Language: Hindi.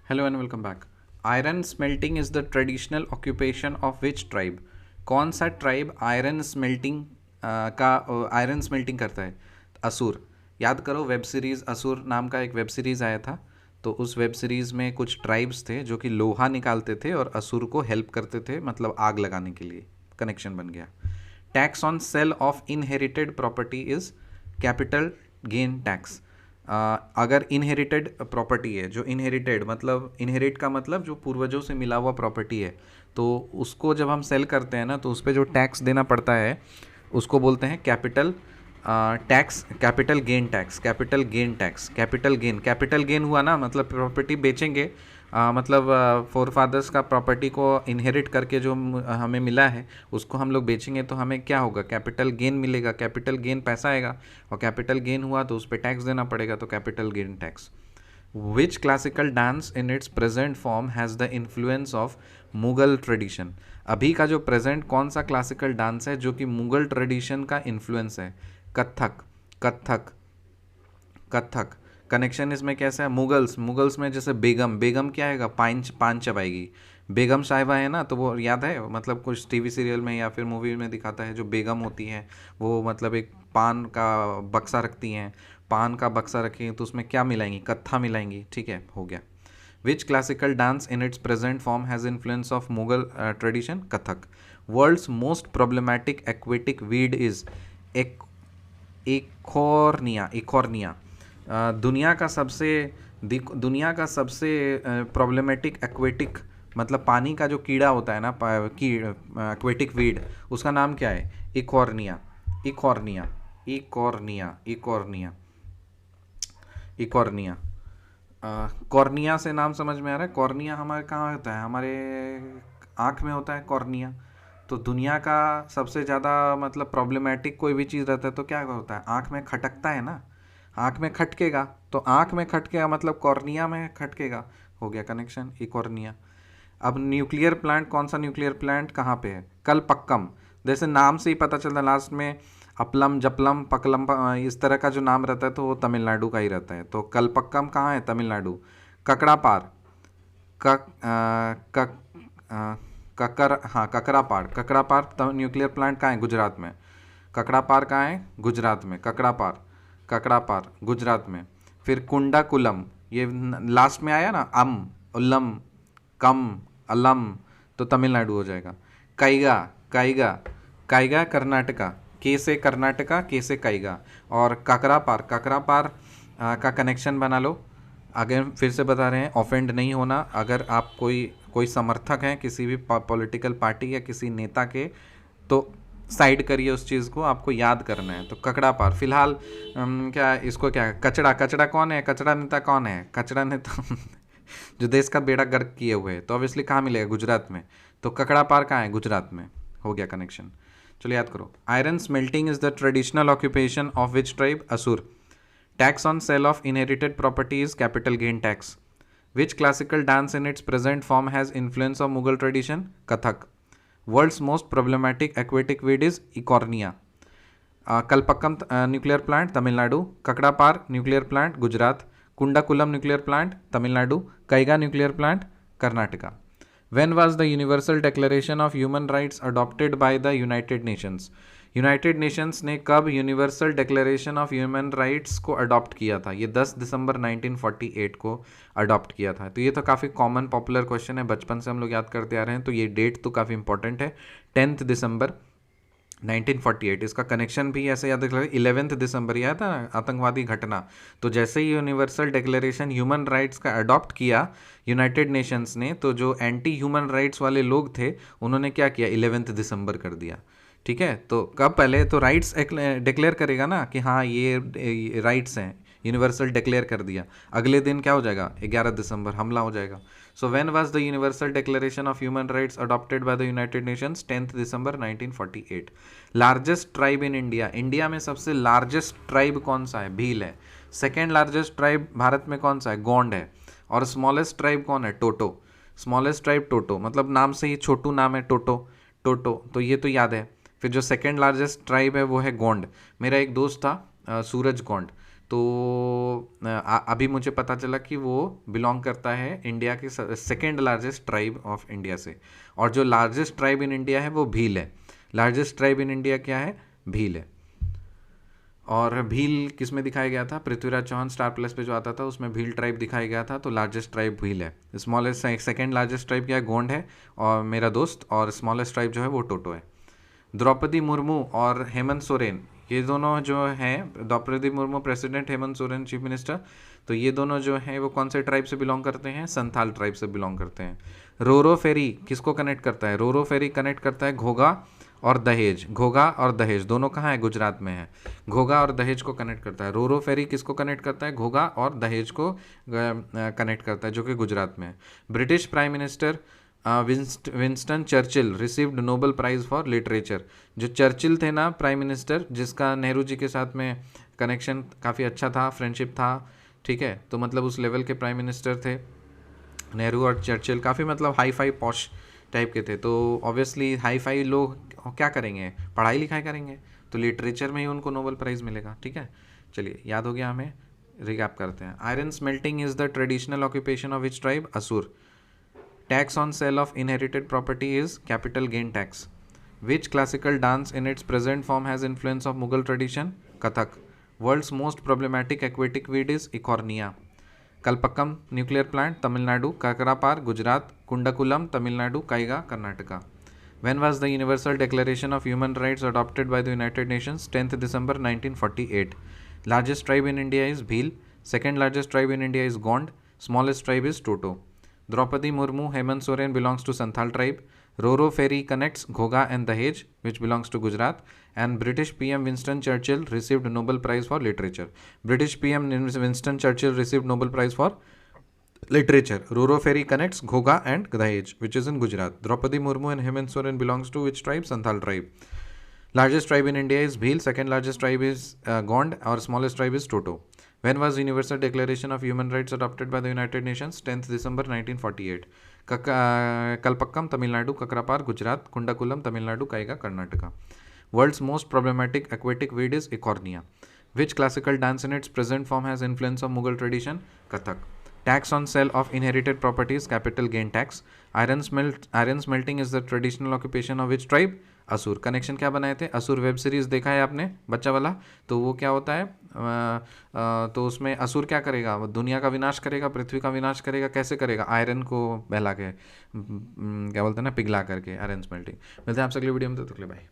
Hello and welcome back. Iron smelting is the traditional occupation of which tribe? कौन सा ट्राइब आयरन स्मेल्टिंग करता है? असुर। याद करो, वेब सीरीज़ असुर नाम का एक वेब सीरीज़ आया था। तो उस वेब सीरीज़ में कुछ ट्राइब्स थे जो कि लोहा निकालते थे और असुर को हेल्प करते थे, मतलब आग लगाने के लिए। कनेक्शन बन गया। Tax on sale of inherited property is capital gain tax. अगर इनहेरिटेड प्रॉपर्टी है, जो इनहेरिटेड मतलब इनहेरिट का मतलब जो पूर्वजों से मिला हुआ प्रॉपर्टी है, तो उसको जब हम सेल करते हैं ना, तो उस पर जो टैक्स देना पड़ता है उसको बोलते हैं capital tax, capital gain tax, capital gain tax. Capital gain हुआ ना, मतलब प्रॉपर्टी बेचेंगे, मतलब फोर फादर्स का प्रॉपर्टी को इनहेरिट करके जो हमें मिला है उसको हम लोग बेचेंगे तो हमें क्या होगा? कैपिटल गेन मिलेगा। कैपिटल गेन पैसा आएगा, और कैपिटल गेन हुआ तो उस पर टैक्स देना पड़ेगा, तो capital gain tax. Which classical dance in its present form has the influence of Mughal tradition? अभी का जो प्रेजेंट कौन सा क्लासिकल डांस है जो कि मुगल ट्रेडिशन का इन्फ्लुएंस है? कथक। कथक। कथक। कनेक्शन इसमें कैसा है? मुगल्स में जैसे बेगम, बेगम क्या आएगा? पान चबाएगी। बेगम साहिबा है ना, तो वो याद है, मतलब कुछ टीवी सीरियल में या फिर मूवी में दिखाता है, जो बेगम होती हैं वो मतलब एक पान का बक्सा रखती हैं। पान का बक्सा रखेंगे तो उसमें क्या मिलाएंगी? कत्था मिलाएंगी। ठीक है, हो गया। Which classical dance in its present form has influence of Mughal tradition? Kathak. World's most problematic aquatic weed is eichhornia. Eichhornia. दुनिया का सबसे प्रॉब्लमेटिक एक्वेटिक मतलब पानी का जो कीड़ा होता है ना, एक्वेटिक वीड, उसका नाम क्या है? Eichhornia. Eichhornia. Eichhornia. Eichhornia. Eichhornia. Cornea से नाम समझ में आ रहा है? कॉर्निया हमारे कहाँ होता है? हमारे आँख में होता है कॉर्निया। तो दुनिया का सबसे ज़्यादा मतलब प्रॉब्लमेटिक कोई भी चीज़ रहता है तो क्या होता है? आँख में खटकता है ना, आँख में खटकेगा, तो आँख में खटकेगा मतलब कॉर्निया में खटकेगा। हो गया कनेक्शन, ई कॉर्निया। अब न्यूक्लियर प्लांट, कौन सा न्यूक्लियर प्लांट कहाँ पे है? कलपक्कम। जैसे नाम से ही पता चलता है, लास्ट में अपलम जपलम पकलम इस तरह का जो नाम रहता है तो वो तमिलनाडु का ही रहता है। तो कलपक्कम कहाँ है? तमिलनाडु। ककड़ा पार। कक कक अ, ककर हाँ, ककरा पार। ककड़ा पार न्यूक्लियर प्लांट कहाँ है? गुजरात में। ककड़ा पार कहाँ है? गुजरात में। ककड़ा पार, ककड़ा पार गुजरात में। फिर कुंडाकुलम, ये लास्ट में आया ना, उल्लम, कम, अलम, तो तमिलनाडु हो जाएगा। काइगा। काइगा। काइगा कर्नाटका। के से कर्नाटका, के से काइगा। और काकरा पार, काकरा पार का कनेक्शन बना लो। अगर फिर से बता रहे हैं, ऑफेंड नहीं होना। अगर आप कोई कोई समर्थक हैं किसी भी पॉलिटिकल पार्टी या किसी नेता के, तो साइड करिए उस चीज़ को, आपको याद करना है। तो ककड़ा पार फिलहाल क्या इसको, क्या कचड़ा? कचड़ा कौन है? कचड़ा नेता कौन है? कचड़ा नेता जो देश का बेड़ा गर्क किए हुए है, तो ऑब्वियसली कहाँ मिलेगा? गुजरात में। तो ककड़ा पार कहाँ है? गुजरात में। हो गया कनेक्शन। चलो याद करो। Iron smelting is the traditional occupation of which tribe? Asur. Tax on sale of inherited property is capital gain tax. Which classical dance in its present form has influence of Mughal tradition? Kathak. World's most problematic aquatic weed is Eichhornia. Kalpakkam nuclear plant Tamil Nadu. Kakrapar nuclear plant Gujarat. Kudankulam nuclear plant Tamil Nadu. Kaiga nuclear plant Karnataka. When was the Universal Declaration of Human Rights adopted by the United Nations? United Nations ने कब universal declaration of human rights को अडॉप्ट किया था? ये 10 दिसंबर 1948 को अडॉप्ट किया था। तो ये तो काफ़ी कॉमन पॉपुलर क्वेश्चन है, बचपन से हम लोग याद करते आ रहे हैं, तो ये डेट तो काफ़ी इंपॉर्टेंट है। 10 दिसंबर 1948। इसका कनेक्शन भी ऐसे याद रखा, 11 दिसंबर ही आया था आतंकवादी घटना। तो जैसे ही यूनिवर्सल डिक्लेरेशन ह्यूमन राइट्स का अडॉप्ट किया यूनाइटेड नेशंस ने, तो जो एंटी ह्यूमन राइट्स वाले लोग थे उन्होंने क्या किया? 11 दिसंबर कर दिया। ठीक है, तो कब? पहले तो राइट्स डिक्लेयर करेगा ना कि हाँ ये राइट्स हैं, यूनिवर्सल डिक्लेयर कर दिया। अगले दिन क्या हो जाएगा? 11 दिसंबर हमला हो जाएगा। So when was the universal declaration of human rights adopted by the United Nations? 10 December 1948। Largest tribe in India, India में सबसे लार्जेस्ट ट्राइब कौन सा है? भील है। सेकेंड लार्जेस्ट ट्राइब भारत में कौन सा है? गोंड है। और स्मॉलेस्ट ट्राइब कौन है? टोटो। स्मॉलेस्ट ट्राइब टोटो, मतलब नाम से ही छोटू नाम है, टोटो। टोटो, तो ये तो याद है। फिर जो सेकेंड लार्जेस्ट ट्राइब है वो है गोंड। मेरा एक दोस्त था सूरज गोंड, तो अभी मुझे पता चला कि वो बिलोंग करता है इंडिया के second largest tribe of India से, और जो लार्जेस्ट ट्राइब इन इंडिया है वो भील है। लार्जेस्ट ट्राइब इन इंडिया क्या है? भील है। और भील किस में दिखाया गया था? पृथ्वीराज चौहान स्टार प्लस पे जो आता था उसमें भील ट्राइब दिखाया गया था, तो लार्जेस्ट ट्राइब भील है। स्मॉलेस्ट सेकेंड लार्जेस्ट ट्राइब क्या है? गोंड है और मेरा दोस्त, और स्मॉलेस्ट ट्राइब जो है वो टोटो है। द्रौपदी मुर्मू और हेमंत सोरेन, ये दोनों जो हैं, Draupadi Murmu president, Hemant Soren chief minister, तो ये दोनों जो हैं वो कौन से ट्राइब से बिलोंग करते हैं? संथाल ट्राइब से बिलोंग करते हैं। रोरो फेरी किसको कनेक्ट करता है? रोरो फेरी कनेक्ट करता है घोघा और दहेज। घोघा और दहेज दोनों कहाँ है? गुजरात में है। घोघा और दहेज को कनेक्ट करता है। रोरो फेरी किसको कनेक्ट करता है? घोघा और दहेज को कनेक्ट करता है, जो कि गुजरात में है। British prime minister Winston Churchill received Nobel prize for literature. जो चर्चिल थे ना प्राइम मिनिस्टर, जिसका नेहरू जी के साथ में कनेक्शन काफ़ी अच्छा था, फ्रेंडशिप था, ठीक है, तो मतलब उस लेवल के प्राइम मिनिस्टर थे नेहरू और चर्चिल, काफ़ी मतलब हाई फाई पॉश टाइप के थे। तो ऑब्वियसली हाई फाई लोग क्या करेंगे? पढ़ाई लिखाई करेंगे, तो लिटरेचर में ही उनको नोबेल प्राइज़ मिलेगा। ठीक है, चलिए याद हो गया हमें, रिकैप करते हैं। Iron smelting is the traditional occupation of which tribe? असुर। Tax on sale of inherited property is capital gain tax. Which classical dance in its present form has influence of Mughal tradition? Kathak. World's most problematic aquatic weed is Ecornia. Kalpakkam nuclear plant, Tamil Nadu. Kakrapar, Gujarat. Kundakulam, Tamil Nadu. Kaiga, Karnataka. When was the Universal Declaration of Human Rights adopted by the United Nations? 10th December 1948. Largest tribe in India is Bhil. Second largest tribe in India is Gond. Smallest tribe is Toto. Draupadi Murmu, Hemant Soren belongs to Santhal tribe. Roro ferry connects Ghoga and Dahej, which belongs to Gujarat. And British PM Winston Churchill received Nobel Prize for Literature. British PM Winston Churchill received Nobel Prize for Literature. Roro ferry connects Ghoga and Dahej, which is in Gujarat. Draupadi Murmu and Hemant Soren belongs to which tribe? Santhal tribe. Largest tribe in India is Bhil. Second largest tribe is Gond, or smallest tribe is Toto. When was Universal Declaration of Human Rights adopted by the United Nations? 10th December 1948. Kalpakkam, Tamil Nadu. Kakrapar, Gujarat. Kundakulam, Tamil Nadu. Kaiga, Karnataka. World's most problematic aquatic weed is Ecornia. Which classical dance in its present form has influence of Mughal tradition? Kathak. Tax on sale of inherited properties, capital gain tax. Iron smelting is the traditional occupation of which tribe? असुर। कनेक्शन क्या बनाए थे? असुर वेब सीरीज़ देखा है आपने बच्चा वाला, तो वो क्या होता है, तो उसमें असुर क्या करेगा? वो दुनिया का विनाश करेगा, पृथ्वी का विनाश करेगा। कैसे करेगा? आयरन को बहला के, क्या बोलते हैं ना, पिघला करके, आयरन स्मेल्टिंग। मिलते हैं आपसे अगले वीडियो में, तो तक के लिए बाय।